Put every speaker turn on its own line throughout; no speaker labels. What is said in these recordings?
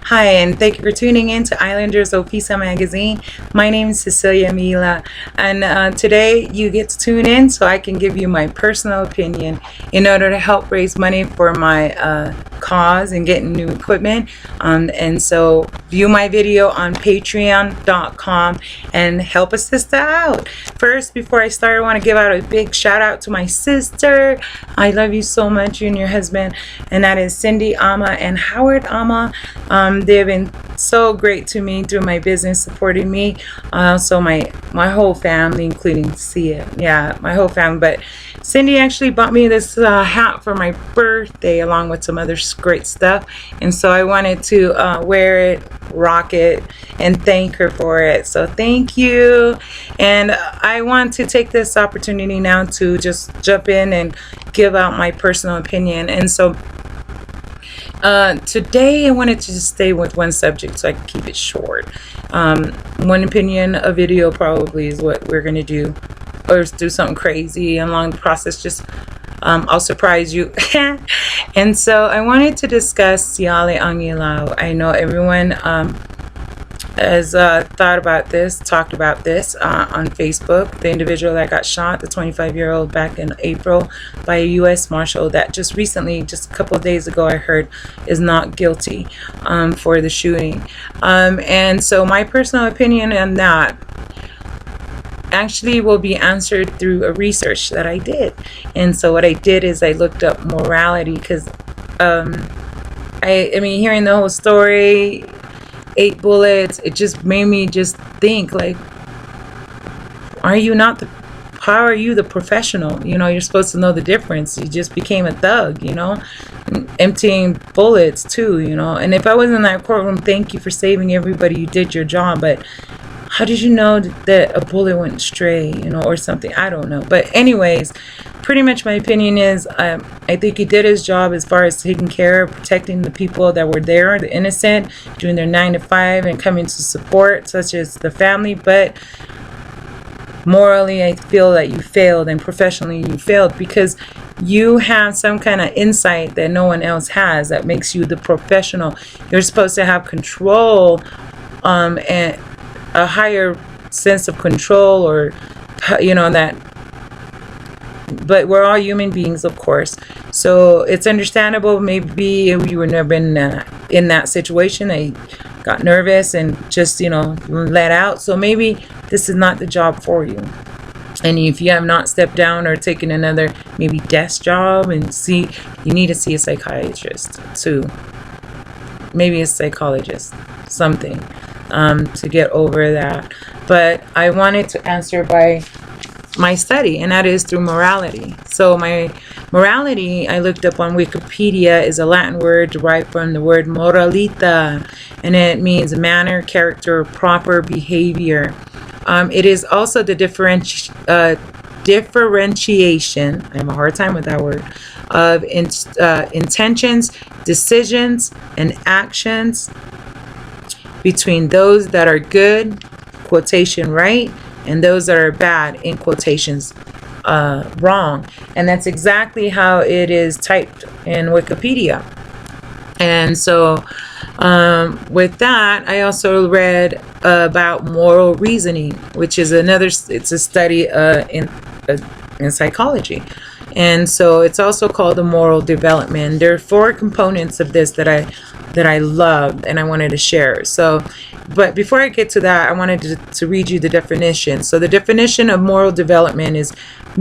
Hi, and thank you for tuning in to Islanders O.F.I.S.A magazine. My name is Cecilia Mila, and today you get to tune in so I can give you my personal opinion in order to help raise money for my cause and getting new equipment. And so view my video on patreon.com and help a sister out. First, before I start, I want to give out a big shout out to my sister. I love you so much, you and your husband, and that is Cindy Ama and Howard Ama. They've been so great to me through my business, supporting me. Also, my whole family, including Sia. Yeah, my whole family. But Cindy actually bought me this hat for my birthday, along with some other great stuff. And so I wanted to wear it, rock it, and thank her for it. So thank you. And I want to take this opportunity now to just jump in and give out my personal opinion. And so today I wanted to just stay with one subject so I can keep it short. One opinion, a video probably is what we're going to do, or do something crazy along the process. Just I'll surprise you. And so I wanted to discuss Yale Angilao. I know everyone has thought about this, talked about this on Facebook. The individual that got shot, the 25-year-old, back in April by a U.S. Marshal that just recently, just a couple of days ago, I heard is not guilty for the shooting. And so my personal opinion on that actually will be answered through a research that I did. And so what I did is I looked up morality, because I mean, hearing the whole story, 8 bullets, it just made me just think, like, how are you the professional? You know, you're supposed to know the difference. You just became a thug, you know, emptying bullets too, you know. And if I was in that courtroom, thank you for saving everybody. You did your job, but how did you know that a bullet went stray, you know, or something? I don't know. But anyways, pretty much my opinion is I think he did his job as far as taking care of protecting the people that were there, the innocent, doing their 9 to 5 and coming to support, such as the family. But morally, I feel that you failed, and professionally you failed, because you have some kind of insight that no one else has that makes you the professional. You're supposed to have control and a higher sense of control, or you know, that. But we're all human beings, of course, so it's understandable. Maybe you were never been in that situation. I got nervous and just, you know, let out. So maybe this is not the job for you. And if you have not stepped down or taken another maybe desk job, and you need to see a psychiatrist too, maybe a psychologist, something, to get over that. But I wanted to answer by my study, and that is through morality. So my morality, I looked up on Wikipedia, is a Latin word derived from the word moralita, and it means manner, character, proper behavior. It is also the differentiation, I have a hard time with that word, of intentions, decisions, and actions between those that are good, quotation right, and those that are bad, in quotations wrong. And that's exactly how it is typed in Wikipedia. And so with that, I also read about moral reasoning, which is it's a study in psychology. And so it's also called the moral development. There are 4 components of this that I love and I wanted to share. So, but before I get to that, I wanted to read you the definition. So the definition of moral development is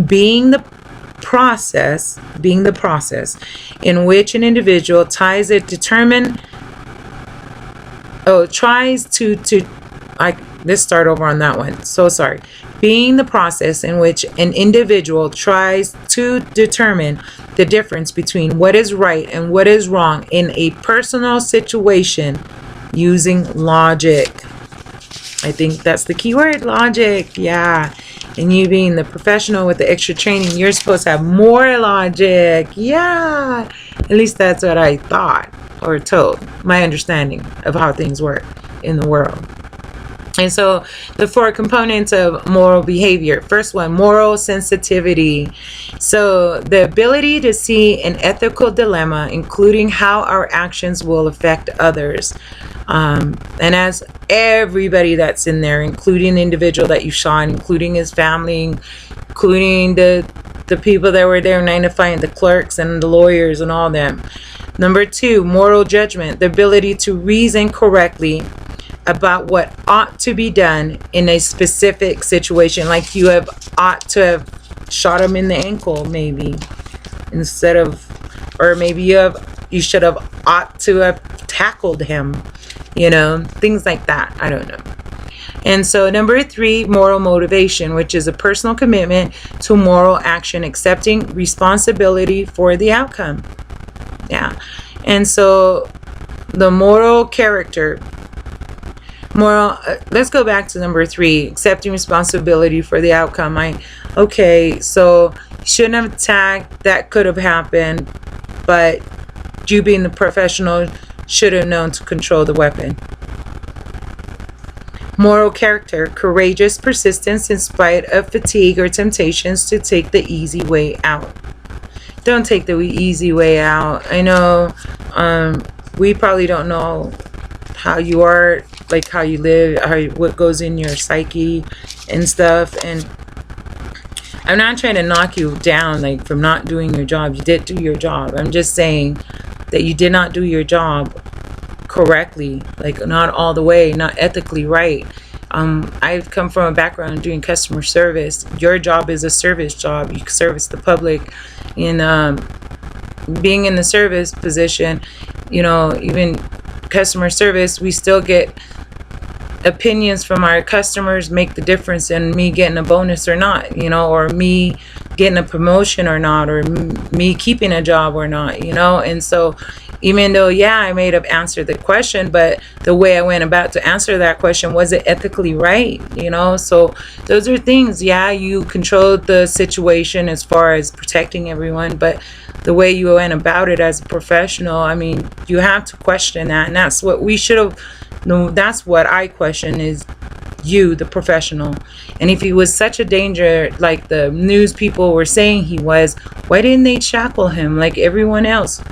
being the process in which an individual tries to let's start over on that one. So sorry. Being the process in which an individual tries to determine the difference between what is right and what is wrong in a personal situation using logic. I think that's the key word, logic. Yeah. And you being the professional with the extra training, you're supposed to have more logic. Yeah. At least that's what I thought or told, my understanding of how things work in the world. And so the 4 components of moral behavior. First one, moral sensitivity. So the ability to see an ethical dilemma, including how our actions will affect others. And as everybody that's in there, including the individual that you shot, including his family, including the people that were there 9 to 5, the clerks and the lawyers and all them. Number 2, moral judgment. The ability to reason correctly about what ought to be done in a specific situation. Like you have ought to have shot him in the ankle, maybe, instead of, or maybe you should have ought to have tackled him, you know, things like that. I don't know. And so number 3, moral motivation, which is a personal commitment to moral action, accepting responsibility for the outcome. Yeah. And so the moral character. Let's go back to number 3, accepting responsibility for the outcome. Okay, so shouldn't have attacked, that could have happened, but you being the professional should have known to control the weapon. Moral character, courageous persistence in spite of fatigue or temptations to take the easy way out. Don't take the easy way out. I know we probably don't know how you are, like how you live, what goes in your psyche and stuff. And I'm not trying to knock you down, like, from not doing your job. You did do your job. I'm just saying that you did not do your job correctly, like not all the way, not ethically right. I've come from a background of doing customer service. Your job is a service job. You service the public. And being in the service position, you know, even customer service, we still get opinions from our customers make the difference in me getting a bonus or not, you know, or me getting a promotion or not, or me keeping a job or not, you know. And so even though, yeah, I may have answered the question, but the way I went about to answer that question, was it ethically right, you know? So those are things, yeah, you controlled the situation as far as protecting everyone, but the way you went about it as a professional, I mean, you have to question that. And that's what we should have, no, that's what I question, is you, the professional. And if he was such a danger, like the news people were saying he was, why didn't they shackle him like everyone else?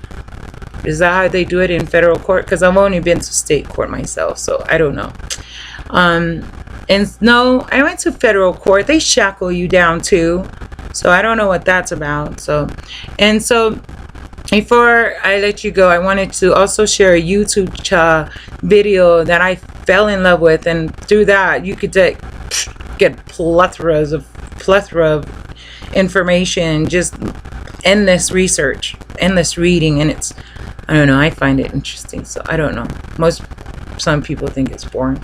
Is that how they do it in federal court? Because I've only been to state court myself, so I don't know. And no, I went to federal court. They shackle you down too. So I don't know what that's about. So before I let you go, I wanted to also share a YouTube video that I fell in love with, and through that you could get plethora of information, just endless research, endless reading, and it's, I don't know, I find it interesting. So I don't know, some people think it's boring,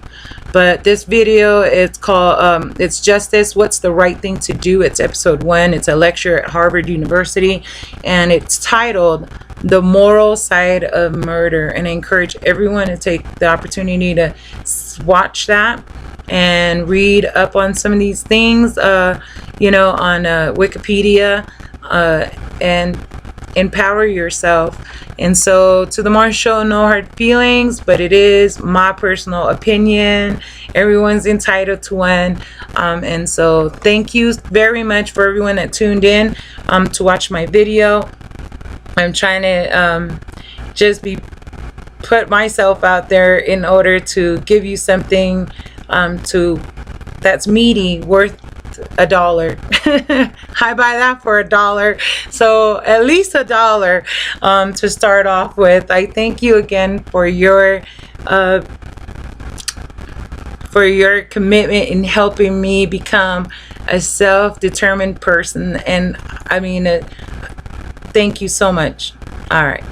but this video, it's called it's Justice, What's the Right Thing to Do. It's episode 1. It's a lecture at Harvard University, and it's titled The Moral Side of Murder. And I encourage everyone to take the opportunity to watch that and read up on some of these things, you know, on Wikipedia, and empower yourself. And so, to the Mars Show, no hard feelings, but it is my personal opinion. Everyone's entitled to one. And so thank you very much for everyone that tuned in to watch my video. I'm trying to just put myself out there in order to give you something that's meaty, worth $1. I buy that for $1, so at least $1 to start off with. I thank you again for your commitment in helping me become a self-determined person, and I mean, thank you so much. All right.